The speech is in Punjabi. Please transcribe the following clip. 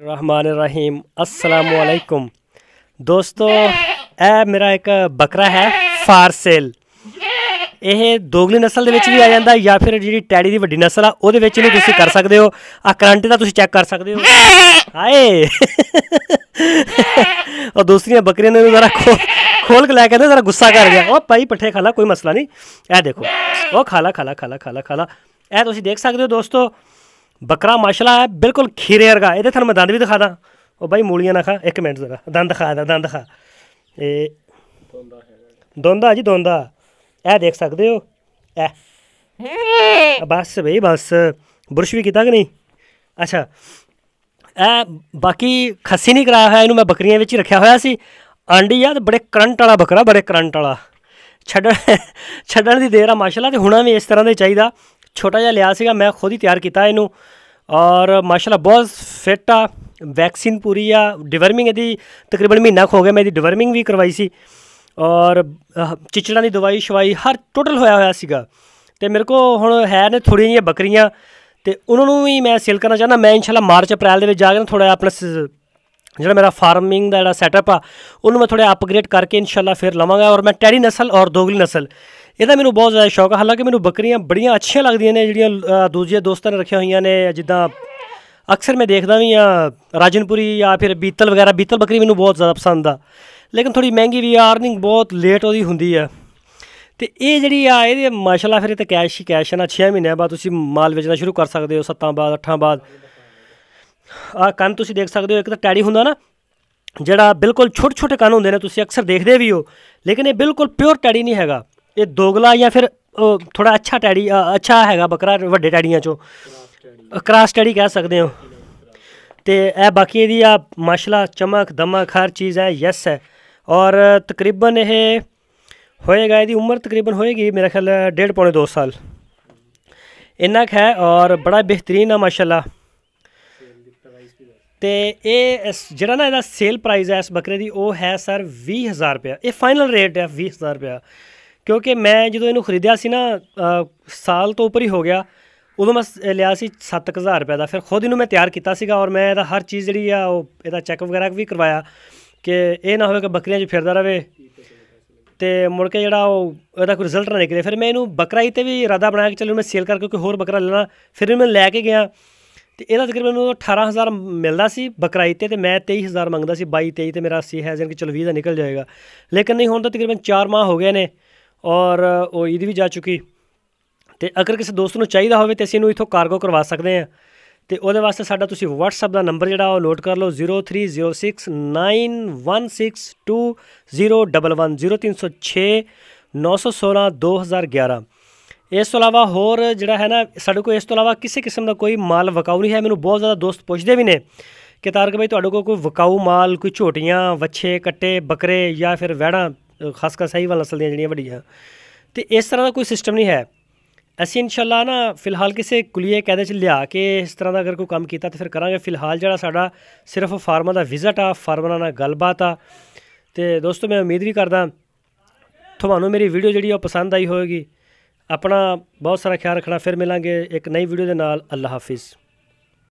रहमान रहीम अस्सलाम वालेकुम दोस्तों, ਇਹ ਮੇਰਾ ਇੱਕ ਬੱਕਰਾ ਹੈ ਫਾਰ ਸੇਲ। ਇਹ ਦੋਗਲੀ ਨਸਲ ਦੇ ਵਿੱਚ ਵੀ ਆ ਜਾਂਦਾ ਜਾਂ ਫਿਰ ਜਿਹੜੀ ਟੈਡੀ ਦੀ ਵੱਡੀ ਨਸਲ ਆ ਉਹਦੇ ਵਿੱਚ ਇਹਨੂੰ ਤੁਸੀਂ ਕਰ ਸਕਦੇ ਹੋ। ਆ ਕਰੰਟ ਦਾ ਤੁਸੀਂ ਚੈੱਕ ਕਰ ਸਕਦੇ ਹੋ। ਹਾਏ और दूसरियां बकरियां ने जरा खोल के लैके जरा गुस्सा कर गया। ओ भाई पट्ठे खा ला, कोई मसला नहीं। ए देखो ओ खाला खाला खाला खाला खाला ए तुम देख सकते हो दोस्तों। बकरा माशाल्लाह है बिल्कुल खीरे वर्गा। ये थानू मैं दंद भी दिखा दा। ओ भाई मूलियां ना खा, एक मिनट जरा दंद दिखा दा, दंद दिखा। दोंदा जी दोंदा, ए देख सकते हो। ए बस भाई बस, बुरश भी किया कि नहीं। अच्छा बाकी खस्सी नहीं कराया होया, इनू मैं बकरियां विच ही रखा होया सी। आंडी आ बड़े करंट वाला बकरा, बड़े करंट वाला। छड्डण दी देर आ माशाल्लाह, ते हुण भी इस तरह का चाहिदा। छोटा जिहा लिया सीगा, मैं खुद ही तैयार किया इनू और माशाल्लाह बहुत फिट आ। वैक्सीन पूरी आ, डिवर्मिंग इहदी तकरीबन महीना हो गया, मैं इहदी डिवर्मिंग भी करवाई सी और चिचड़ां दी दवाई शवाई हर टोटल होया होया सीगा। ते मेरे को हुण है ने थोड़ियां जिहियां बकरियां, तो उन्होंने भी मैं सेल करना चाहना। मैं इंशाल्लाह मार्च अप्रैल के जाके ना थोड़ा अपना जो मेरा फार्मिंग का जो सैटअप आ उन्होंने मैं थोड़ा अपग्रेड करके इंशाल्लाह फिर लवांगा। और मैं टैडी नस्ल और दोगली नस्ल ਇਹਦਾ ਮੈਨੂੰ ਬਹੁਤ ਜ਼ਿਆਦਾ ਸ਼ੌਕ ਹੈ। ਹਾਲਾਂਕਿ ਮੈਨੂੰ ਬੱਕਰੀਆਂ ਬੜੀਆਂ ਅੱਛੀਆਂ ਲੱਗਦੀਆਂ ਨੇ ਜਿਹੜੀਆਂ ਦੂਜੇ ਦੋਸਤਾਂ ਨੇ ਰੱਖੀਆਂ ਹੋਈਆਂ ਨੇ। ਜਿੱਦਾਂ ਅਕਸਰ ਮੈਂ ਦੇਖਦਾ ਵੀ ਆ ਰਾਜਨਪੁਰੀ ਜਾਂ ਫਿਰ ਬੀਤਲ ਵਗੈਰਾ। ਬੀਤਲ ਬੱਕਰੀ ਮੈਨੂੰ ਬਹੁਤ ਜ਼ਿਆਦਾ ਪਸੰਦ ਆ, ਲੇਕਿਨ ਥੋੜੀ ਮਹਿੰਗੀ ਵੀ ਆ, ਅਰਨਿੰਗ ਬਹੁਤ ਲੇਟ ਉਹਦੀ ਹੁੰਦੀ ਆ। ਤੇ ਇਹ ਜਿਹੜੀ ਆ ਇਹਦੇ ਮਾਸ਼ਾਅੱਲਾ ਫਿਰ ਇਹ ਤਾਂ ਕੈਸ਼ ਹੀ ਕੈਸ਼ ਹੈ ਨਾ। 6 ਮਹੀਨਿਆਂ ਬਾਅਦ ਤੁਸੀਂ ਮਾਲ ਵੇਚਣਾ ਸ਼ੁਰੂ ਕਰ ਸਕਦੇ ਹੋ, 7 ਬਾਅਦ 8 ਬਾਅਦ। ਆਹ ਕੰਨ ਤੁਸੀਂ ਦੇਖ ਸਕਦੇ ਹੋ। ਇੱਕ ਤਾਂ ਟੈਡੀ ਹੁੰਦਾ ਨਾ ਜਿਹੜਾ ਬਿਲਕੁਲ ਛੋਟੇ ਛੋਟੇ ਕੰਨ ਹੁੰਦੇ ਨੇ, ਤੁਸੀਂ ਅਕਸਰ ਦੇਖਦੇ ਵੀ ਹੋ, ਲੇਕਿਨ ਇਹ ਬਿਲਕੁਲ ਪਿਓਰ ਟੈਡੀ ਨਹੀਂ ਹੈਗਾ। ਇਹ ਦੋਗਲਾ ਜਾਂ ਫਿਰ ਥੋੜਾ ਅੱਛਾ ਟੈਡੀ ਅੱਛਾ ਹੈਗਾ ਬੱਕਰਾ ਵੱਡੇ ਟੈਡੀਆਂ ਚੋਂ, ਕ੍ਰਾਸ ਟੈਡੀ ਕਹਿ ਸਕਦੇ ਹੋ। ਤੇ ਇਹ ਬਾਕੀ ਇਹਦੀ ਆ ਮਾਸ਼ਾਅੱਲਾ ਚਮਕ ਦਮਕ ਹਰ ਚੀਜ਼ ਹੈ, ਯੈਸ ਹੈ। ਔਰ ਤਕਰੀਬਨ ਇਹ होएगा, ਇਹਦੀ ਉਮਰ ਤਕਰੀਬਨ ਹੋਏਗੀ मेरा ख्याल 1.5 पौने 2 साल ਇੰਨਾ ਕੁ ਹੈ। ਔਰ ਬੜਾ ਬਿਹਤਰੀਨ ਆ ਮਾਸ਼ਾਅੱਲਾ। ਤੇ ਇਹ ਜਿਹੜਾ ਨਾ ਇਹਦਾ ਸੇਲ ਪ੍ਰਾਈਸ ਹੈ ਇਸ ਬੱਕਰੇ ਦੀ ਉਹ ਹੈ ਸਰ 20,000 ਰੁਪਇਆ। ਇਹ ਫਾਈਨਲ ਰੇਟ ਹੈ 20,000 ਰੁਪਇਆ। ਕਿਉਂਕਿ ਮੈਂ ਜਦੋਂ ਇਹਨੂੰ ਖਰੀਦਿਆ ਸੀ ਨਾ ਸਾਲ ਤੋਂ ਉੱਪਰ ਹੀ ਹੋ ਗਿਆ, ਉਦੋਂ ਮੈਂ ਲਿਆ ਸੀ 7,000 ਰੁਪਏ ਦਾ। ਫਿਰ ਖੁਦ ਇਹਨੂੰ ਮੈਂ ਤਿਆਰ ਕੀਤਾ ਸੀਗਾ ਔਰ ਮੈਂ ਇਹਦਾ ਹਰ ਚੀਜ਼ ਜਿਹੜੀ ਆ ਉਹ ਇਹਦਾ ਚੈੱਕ ਵਗੈਰਾ ਵੀ ਕਰਵਾਇਆ ਕਿ ਇਹ ਨਾ ਹੋਵੇ ਕਿ ਬੱਕਰੀਆਂ 'ਚ ਫਿਰਦਾ ਰਹੇ ਤੇ ਮੁੜ ਕੇ ਜਿਹੜਾ ਉਹ ਇਹਦਾ ਕੋਈ ਰਿਜ਼ਲਟ ਨਾ ਨਿਕਲੇ। ਫਿਰ ਮੈਂ ਇਹਨੂੰ ਬਕਰਾ ਈਦ 'ਤੇ ਵੀ ਇਰਾਦਾ ਬਣਾਇਆ ਕਿ ਚਲੋ ਮੈਂ ਸੇਲ ਕਰਕੇ ਕੋਈ ਹੋਰ ਬੱਕਰਾ ਲੈਣਾ। ਫਿਰ ਇਹਨੂੰ ਮੈਂ ਲੈ ਕੇ ਗਿਆ ਅਤੇ ਇਹਦਾ ਤਕਰੀਬਨ ਮੈਨੂੰ 18,000 ਮਿਲਦਾ ਸੀ ਬਕਰਾ ਈਦ 'ਤੇ ਮੈਂ 23,000 ਮੰਗਦਾ ਸੀ। 22-23 ਤੇ ਮੇਰਾ ਸੀ ਹੈ ਜਾਣੀ ਕਿ ਚਲੋ 20 ਦਾ ਨਿਕਲ ਜਾਏਗਾ। ਲੇਕਿਨ ਨਹੀਂ, ਹੁਣ ਤਾਂ ਤਕਰੀਬਨ 4 ਮਾਹ ਹੋ ਗਏ ਨੇ ਔਰ ਉਹ ਈਦ ਵੀ ਜਾ ਚੁੱਕੀ। ਅਤੇ ਅਗਰ ਕਿਸੇ ਦੋਸਤ ਨੂੰ ਚਾਹੀਦਾ ਹੋਵੇ ਤਾਂ ਅਸੀਂ ਇਹਨੂੰ ਇੱਥੋਂ ਕਾਰਗੋ ਕਰਵਾ ਸਕਦੇ ਹਾਂ। ਅਤੇ ਉਹਦੇ ਵਾਸਤੇ ਸਾਡਾ ਤੁਸੀਂ ਵਟਸਐਪ ਦਾ ਨੰਬਰ ਜਿਹੜਾ ਉਹ ਨੋਟ ਕਰ ਲਓ 0306916211 0306 916 2011। ਇਸ ਤੋਂ ਇਲਾਵਾ ਹੋਰ ਜਿਹੜਾ ਹੈ ਨਾ ਸਾਡੇ ਕੋਲ ਇਸ ਤੋਂ ਇਲਾਵਾ ਕਿਸੇ ਕਿਸਮ ਦਾ ਕੋਈ ਮਾਲ ਵਿਕਾਊ ਨਹੀਂ ਹੈ। ਮੈਨੂੰ ਬਹੁਤ ਜ਼ਿਆਦਾ ਦੋਸਤ ਪੁੱਛਦੇ ਵੀ ਨੇ ਕਿ ਤਾਰਕ ਭਾਈ ਤੁਹਾਡੇ ਕੋਲ ਕੋਈ ਵਿਕਾਊ ਮਾਲ, ਕੋਈ ਝੋਟੀਆਂ, ਵੱਛੇ, ਕੱਟੇ, ਬੱਕਰੇ ਜਾਂ ਫਿਰ ਵਹਿੜਾਂ ਖਾਸ ਕਰ ਸਹੀਵਾਲ ਨਸਲ ਦੀਆਂ ਜਿਹੜੀਆਂ ਵੱਡੀਆਂ, ਅਤੇ ਇਸ ਤਰ੍ਹਾਂ ਦਾ ਕੋਈ ਸਿਸਟਮ ਨਹੀਂ ਹੈ। ਅਸੀਂ ਇਨਸ਼ਾਅੱਲਾ ਨਾ ਫਿਲਹਾਲ ਕਿਸੇ ਕੁਲੀਏ ਕਾਇਦੇ 'ਚ ਲਿਆ ਕੇ ਇਸ ਤਰ੍ਹਾਂ ਦਾ ਅਗਰ ਕੋਈ ਕੰਮ ਕੀਤਾ ਤਾਂ ਫਿਰ ਕਰਾਂਗੇ। ਫਿਲਹਾਲ ਜਿਹੜਾ ਸਾਡਾ ਸਿਰਫ ਫਾਰਮਾਂ ਦਾ ਵਿਜ਼ਿਟ ਆ, ਫਾਰਮਰਾਂ ਨਾਲ ਗੱਲਬਾਤ ਆ। ਅਤੇ ਦੋਸਤੋ ਮੈਂ ਉਮੀਦ ਵੀ ਕਰਦਾ ਤੁਹਾਨੂੰ ਮੇਰੀ ਵੀਡੀਓ ਜਿਹੜੀ ਉਹ ਪਸੰਦ ਆਈ ਹੋਵੇਗੀ। ਆਪਣਾ ਬਹੁਤ ਸਾਰਾ ਖਿਆਲ ਰੱਖਣਾ। ਫਿਰ ਮਿਲਾਂਗੇ ਇੱਕ ਨਈ ਵੀਡੀਓ ਦੇ ਨਾਲ। ਅੱਲਾ ਹਾਫਿਜ਼।